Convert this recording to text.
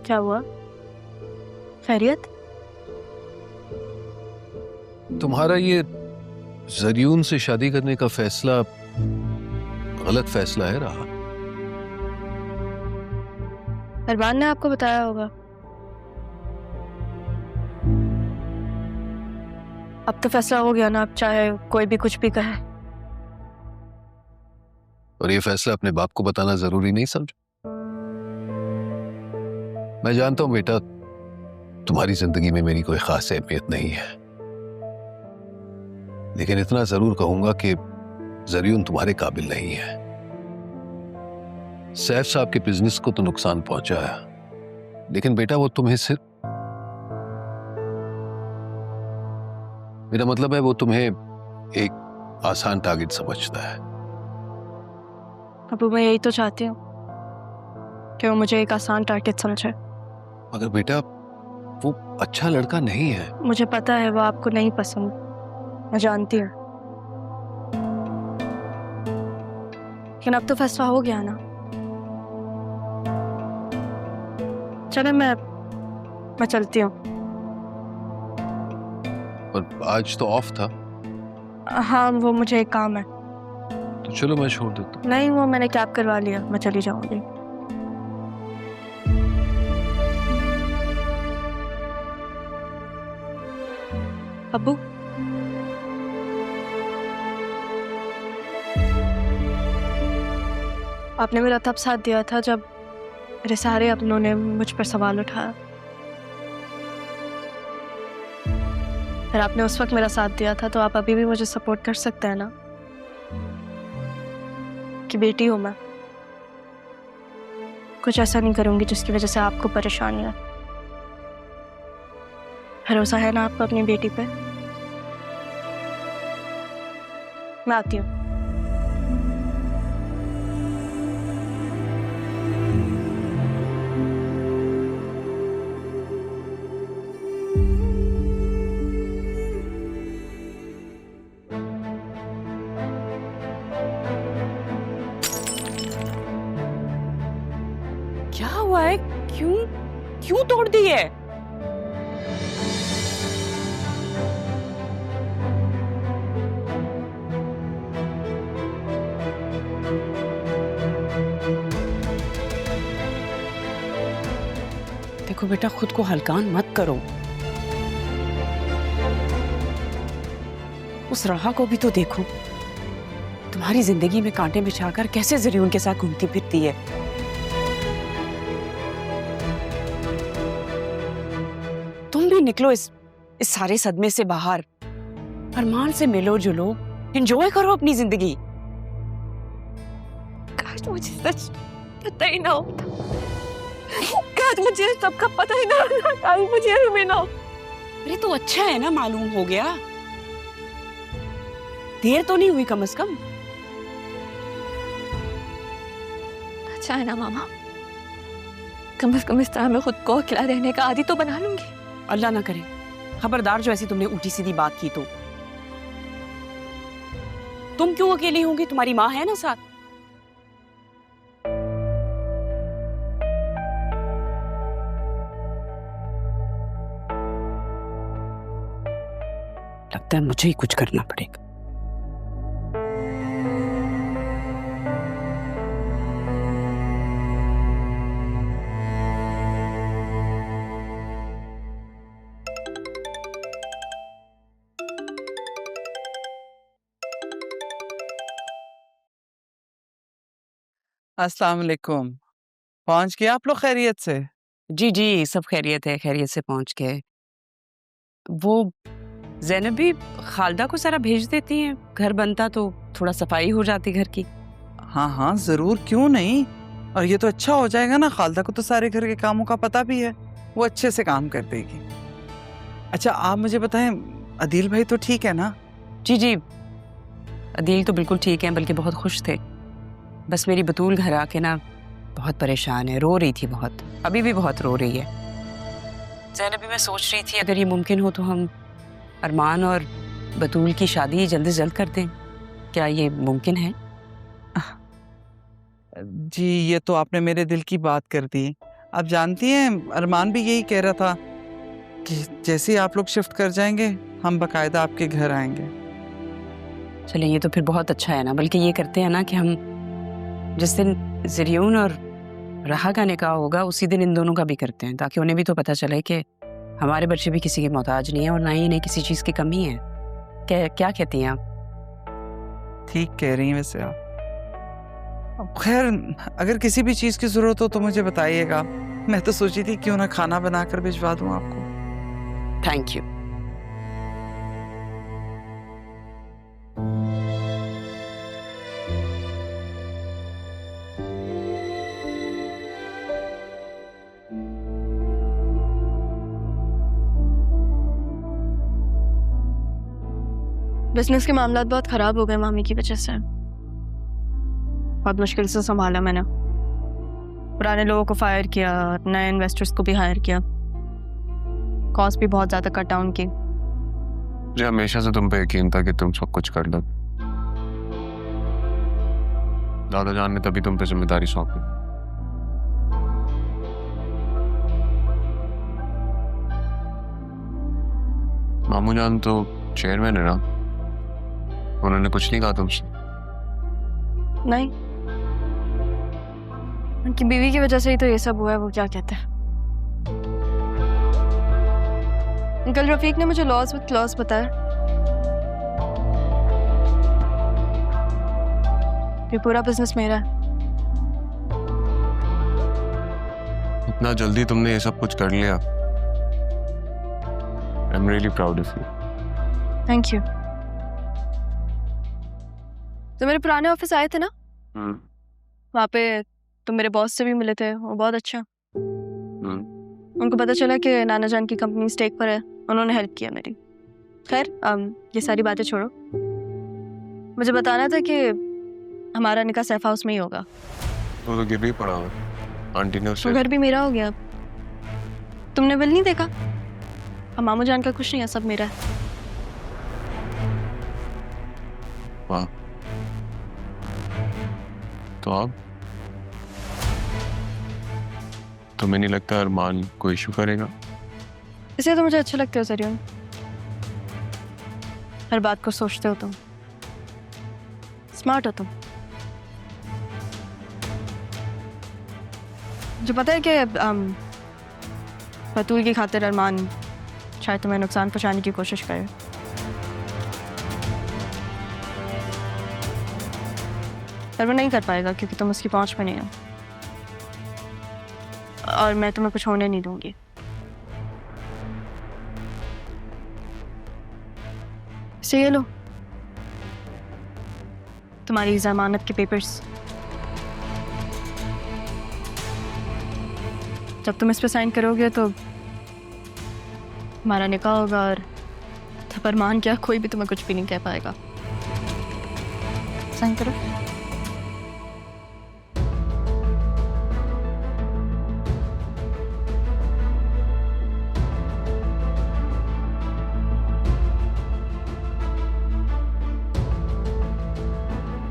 क्या हुआ? खैरियत? तुम्हारा ये जरियून से शादी करने का फैसला गलत फैसला है रहा। अरबान ने आपको बताया होगा। अब तो फैसला हो गया ना, अब चाहे कोई भी कुछ भी कहे। और ये फैसला अपने बाप को बताना जरूरी नहीं समझा? मैं जानता हूं बेटा, तुम्हारी जिंदगी में मेरी कोई खास अहमियत नहीं है, लेकिन इतना जरूर कहूंगा कि जरियून तुम्हारे काबिल नहीं है। सैफ साहब के बिजनेस को तो नुकसान पहुंचा है, लेकिन बेटा वो तुम्हें सिर्फ, मेरा मतलब है वो तुम्हें एक आसान टारगेट समझता है। अब मैं यही तो चाहती हूँ कि वो मुझे एक आसान टारगेट समझे। मगर बेटा वो अच्छा लड़का नहीं है। मुझे पता है वो आपको नहीं पसंद, मैं जानती हूँ, लेकिन अब तो फैसला हो गया ना। चले मैं चलती हूँ। और आज तो ऑफ था। हाँ, वो मुझे एक काम है। तो चलो मैं छोड़ देता हूँ। नहीं, वो मैंने कैब करवा लिया, मैं चली जाऊंगी। अब्बू, आपने मेरा तब साथ दिया था जब मेरे सारे अपनों ने मुझ पर सवाल उठाया। अगर आपने उस वक्त मेरा साथ दिया था तो आप अभी भी मुझे सपोर्ट कर सकते हैं ना, कि बेटी हूं मैं, कुछ ऐसा नहीं करूंगी जिसकी वजह से आपको परेशानी है। भरोसा है ना आपको अपनी बेटी पे? मैं आती हूँ। क्या हुआ है? क्यों क्यों तोड़ दी है? देखो बेटा, खुद को हल्कान मत करो। उस राहा को भी तो देखो, तुम्हारी जिंदगी में कांटे बिछाकर कैसे जरियून के साथ घूमती फिरती है। तुम भी निकलो इस सारे सदमे से बाहर, अरमान से मिलो जुलो, एंजॉय करो अपनी जिंदगी। काश मुझे सच पता ही ना होता, काश मुझे सबका पता ही ना होता, काश मुझे भी ना हो। अरे तो अच्छा है ना, मालूम हो गया, देर तो नहीं हुई कम से कम। अच्छा है ना मामा, कम से कम इस तरह मैं खुद को अकेला रहने का आदी तो बना लूंगी। अल्लाह ना करे, खबरदार जो ऐसी तुमने उल्टी सीधी बात की तो। तुम क्यों अकेली होंगी, तुम्हारी माँ है ना साथ। लगता है मुझे ही कुछ करना पड़ेगा। अस्सलाम वालेकुम। पहुंच गया आप लोग खैरियत से? जी जी, सब खैरियत है, खैरियत से पहुंच गए। वो ज़ैनब भी खालदा को सारा भेज देती हैं, घर बनता तो थोड़ा सफाई हो जाती घर की। हाँ हाँ जरूर, क्यों नहीं। और ये तो अच्छा हो जाएगा ना, खालदा को तो सारे घर के कामों का पता भी है, वो अच्छे से काम कर देगी। अच्छा आप मुझे बताएं, अदील भाई तो ठीक है ना? जी जी, अदील तो बिल्कुल ठीक है, बल्कि बहुत खुश थे। बस मेरी बतूल घर आके ना बहुत परेशान है, रो रही थी बहुत, अभी भी बहुत रो रही है। ज़ैनब भी मैं सोच रही थी अगर ये मुमकिन हो तो हम अरमान और बतूल की शादी जल्द से जल्द कर दें। क्या ये मुमकिन है? जी ये तो आपने मेरे दिल की बात कर दी। आप जानती हैं अरमान भी यही कह रहा था कि जैसे ही आप लोग शिफ्ट कर जाएंगे हम बकायदा आपके घर आएंगे। चलिए ये तो फिर बहुत अच्छा है ना, बल्कि ये करते हैं ना कि हम जिस दिन ज़रियून और राहा का निकाह होगा उसी दिन इन दोनों का भी करते हैं, ताकि उन्हें भी तो पता चले कि हमारे बच्चे भी किसी के मोहताज नहीं है और ना ही इन्हें किसी चीज़ की कमी है। क्या कहती हैं आप? ठीक कह रही हैं वैसे आप। अब खैर अगर किसी भी चीज़ की ज़रूरत हो तो मुझे बताइएगा। मैं तो सोची थी क्यों ना खाना बनाकर भिजवा दूँ आपको। Thank you. बिजनेस के मामलात बहुत खराब हो गए मामी की वजह से। बहुत मुश्किल से संभाला मैंने। पुराने लोगों को फायर किया, नए इन्वेस्टर्स को भी हायर किया, कॉस्ट भी बहुत ज़्यादा कट डाउन की। मुझे हमेशा से तुम पे यकीन था कि तुम सब कुछ कर लो। दादा जान ने तभी तुम पे जिम्मेदारी सौंपी। मामू जान तो चेयरमैन है ना, उन्होंने कुछ नहीं कहा तुमसे? नहीं, उनकी बीवी की वजह से ही तो ये सब हुआ है। वो क्या कहते हैं, अंकल रफीक ने मुझे लॉस विद क्लॉज बताया कि पूरा बिजनेस मेरा है। इतना जल्दी तुमने ये सब कुछ कर लिया। I am really proud of you. Thank you. तो मेरे पुराने ऑफिस आए थे ना, वहाँ पे तुम मेरे बॉस से भी मिले थे, वो बहुत अच्छा। उनको पता चला कि नाना जान की कंपनी स्टेक पर है, उन्होंने हेल्प किया मेरी। खैर ये सारी बातें छोड़ो, मुझे बताना था कि हमारा निकाह सैफ हाउस में ही होगा। वो तो गिर भी पड़ा हुआ, आंटी ने तो घर भी मेरा हो गया। तुमने बिल नहीं देखा? अब मामू जान का कुछ नहीं है, सब मेरा है। वाह, तो अब तुम्हें नहीं लगता अरमान कोई इशू करेगा? इसलिए तो मुझे अच्छे लगते हो ज़रियून, हर बात को सोचते हो तुम, स्मार्ट हो तुम। जो पता है कि बतूल की खातिर अरमान शायद तुम्हें नुकसान पहुंचाने की कोशिश करे, पर वो नहीं कर पाएगा क्योंकि तुम उसकी पहुंच में नहीं हो, और मैं तुम्हें कुछ होने नहीं दूंगी। इसे ये लो, तुम्हारी जमानत के पेपर्स। जब तुम इस पे साइन करोगे तो हमारा निकाह होगा, और तब अरमान क्या कोई भी तुम्हें कुछ भी नहीं कह पाएगा। साइन करो।